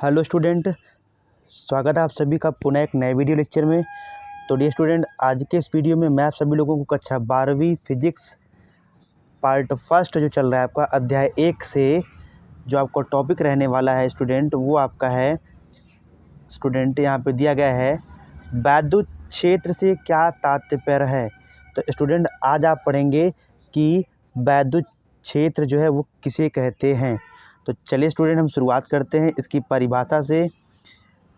Hello student, स्वागत है आप सभी का पुनः एक नए वीडियो लेक्चर में। तो डियर स्टूडेंट, आज के इस वीडियो में मैं आप सभी लोगों को कक्षा 12वीं फिजिक्स पार्ट फर्स्ट जो चल रहा है आपका अध्याय 1 से जो आपका टॉपिक रहने वाला है स्टूडेंट, वो आपका है स्टूडेंट यहाँ पे दिया गया है वैद्युत क्षेत्र से क्या तात्पर्य है। तो स्टूडेंट आज आप पढ़ेंगे कि वैद्युत क्षेत्र जो है वो किसे कहते हैं। तो चलिए स्टूडेंट हम शुरुआत करते हैं इसकी परिभाषा से।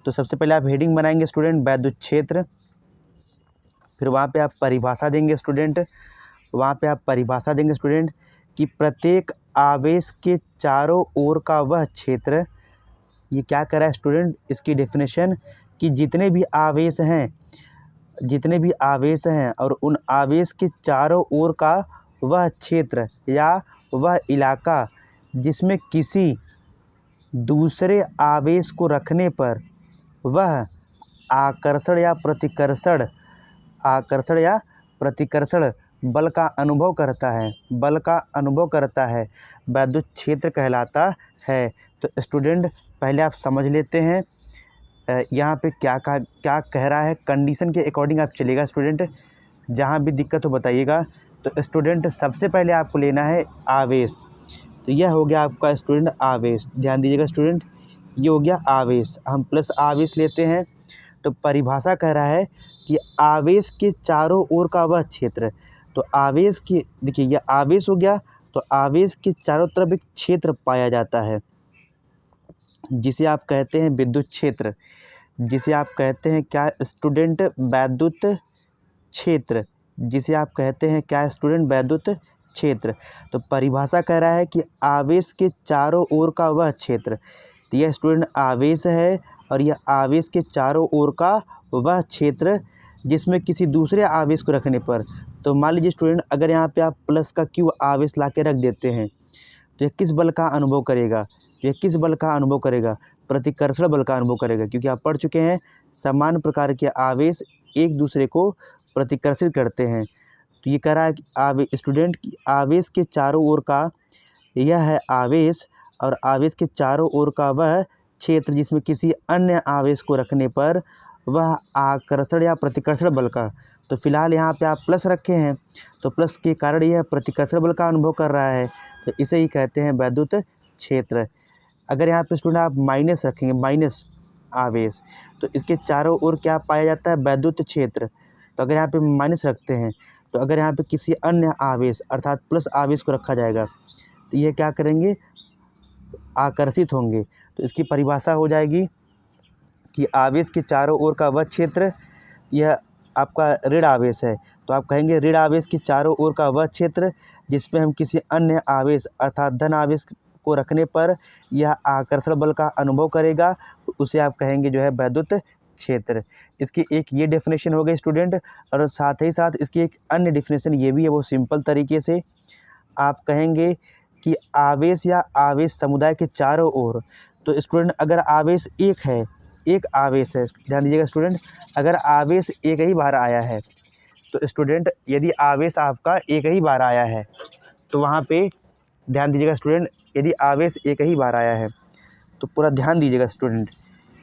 तो सबसे पहले आप हेडिंग बनाएंगे स्टूडेंट वैद्युत क्षेत्र, फिर वहाँ पे आप परिभाषा देंगे स्टूडेंट। कि प्रत्येक आवेश के चारों ओर का वह क्षेत्र, ये क्या कर रहा है स्टूडेंट, इसकी डेफिनेशन कि जितने भी आवेश हैं और उन आवेश के चारों ओर का वह क्षेत्र या वह इलाका जिसमें किसी दूसरे आवेश को रखने पर वह आकर्षण या प्रतिकर्षण बल का अनुभव करता है, वैद्युत क्षेत्र कहलाता है। तो स्टूडेंट पहले आप समझ लेते हैं यहाँ पे क्या कह रहा है। कंडीशन के अकॉर्डिंग आप चलेगा स्टूडेंट, जहाँ भी दिक्कत हो बताइएगा। तो स्टूडेंट सबसे पहले आपको लेना है आवेश। तो यह हो गया आपका स्टूडेंट आवेश, ध्यान दीजिएगा स्टूडेंट, ये हो गया आवेश। हम प्लस आवेश लेते हैं। तो परिभाषा कह रहा है कि आवेश के चारों ओर का वह क्षेत्र। तो आवेश की देखिए यह आवेश हो गया, तो आवेश के चारों तरफ एक क्षेत्र पाया जाता है जिसे आप कहते हैं विद्युत क्षेत्र, जिसे आप कहते हैं क्या स्टूडेंट, वैद्युत क्षेत्र, जिसे आप कहते हैं क्या स्टूडेंट, वैद्युत क्षेत्र। तो परिभाषा कह रहा है कि आवेश के चारों ओर का वह क्षेत्र। तो यह स्टूडेंट आवेश है और यह आवेश के चारों ओर का वह क्षेत्र जिसमें किसी दूसरे आवेश को रखने पर, तो मान लीजिए स्टूडेंट अगर यहाँ पे आप प्लस का क्यू आवेश ला के रख देते हैं तो यह किस बल का अनुभव करेगा, प्रतिकर्षण बल का अनुभव करेगा। क्योंकि आप पढ़ चुके हैं समान प्रकार के आवेश एक दूसरे को प्रतिकर्षित करते हैं। तो ये कह रहा है कि स्टूडेंट की आवेश के चारों ओर का, यह है आवेश और आवेश के चारों ओर का वह क्षेत्र जिसमें किसी अन्य आवेश को रखने पर वह आकर्षण या प्रतिकर्षण बल का, तो फिलहाल यहाँ पे आप प्लस रखे हैं तो प्लस के कारण यह प्रतिकर्षण बल का अनुभव कर रहा है, तो इसे ही कहते हैं वैद्युत क्षेत्र। अगर यहाँ पे स्टूडेंट आप माइनस रखेंगे, माइनस आवेश, तो इसके चारों ओर क्या पाया जाता है, वैद्युत क्षेत्र। तो अगर यहाँ पे माइनस रखते हैं तो अगर यहाँ पे किसी अन्य आवेश अर्थात प्लस आवेश को रखा जाएगा तो ये क्या करेंगे, आकर्षित होंगे। तो इसकी परिभाषा हो जाएगी कि आवेश के चारों ओर का वह क्षेत्र, यह आपका ऋण आवेश है तो आप कहेंगे ऋण आवेश के चारों ओर का वह क्षेत्र जिसमें हम किसी अन्य आवेश अर्थात धन आवेश को रखने पर यह आकर्षण बल का अनुभव करेगा, उसे आप कहेंगे जो है वैद्युत क्षेत्र। इसकी एक ये डेफिनेशन हो गई स्टूडेंट, और साथ ही साथ इसकी एक अन्य डेफिनेशन ये भी है, वो सिंपल तरीके से आप कहेंगे कि आवेश या आवेश समुदाय के चारों ओर। तो स्टूडेंट अगर आवेश एक आवेश है, ध्यान दीजिएगा स्टूडेंट, अगर आवेश एक ही बार आया है तो स्टूडेंट यदि आवेश आपका एक ही बार आया है तो वहाँ पे ध्यान दीजिएगा स्टूडेंट, यदि आवेश एक ही बार आया है तो पूरा ध्यान दीजिएगा स्टूडेंट।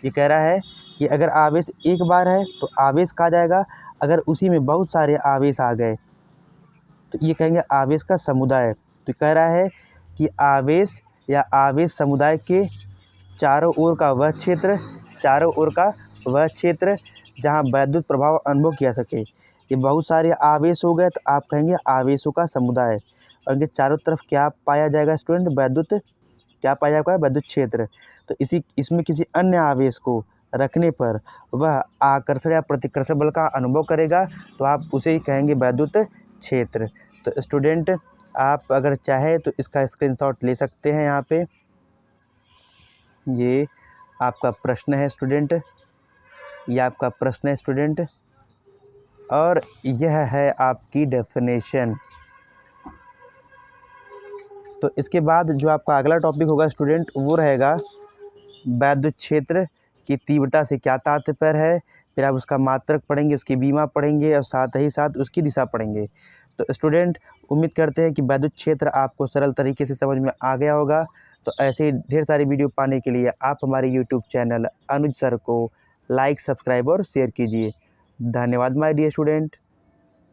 ये कह रहा है कि अगर आवेश एक बार है तो आवेश कहा जाएगा, अगर उसी में बहुत सारे आवेश आ गए तो ये कहेंगे आवेश का समुदाय। तो कह रहा है कि आवेश या आवेश समुदाय के चारों ओर का वह क्षेत्र जहाँ वैद्युत प्रभाव अनुभव किया सके। ये बहुत सारे आवेश हो गए तो आप कहेंगे आवेशों का समुदाय, और इनके चारों तरफ क्या पाया जाएगा स्टूडेंट, वैद्युत क्षेत्र। तो इसमें किसी अन्य आवेश को रखने पर वह आकर्षण या प्रतिकर्षण बल का अनुभव करेगा, तो आप उसे ही कहेंगे वैद्युत क्षेत्र। तो स्टूडेंट आप अगर चाहे तो इसका स्क्रीनशॉट ले सकते हैं। यहाँ पे ये आपका प्रश्न है स्टूडेंट, और यह है आपकी डेफिनेशन। तो इसके बाद जो आपका अगला टॉपिक होगा स्टूडेंट वो रहेगा वैद्युत क्षेत्र की तीव्रता से क्या तात्पर्य है। फिर आप उसका मात्रक पढ़ेंगे, उसकी बीमा पढ़ेंगे और साथ ही साथ उसकी दिशा पढ़ेंगे। तो स्टूडेंट उम्मीद करते हैं कि वैद्युत क्षेत्र आपको सरल तरीके से समझ में आ गया होगा। तो ऐसे ही ढेर सारी वीडियो पाने के लिए आप हमारे यूट्यूब चैनल अनुज सर को लाइक, सब्सक्राइब और शेयर कीजिए। धन्यवाद माय डियर स्टूडेंट।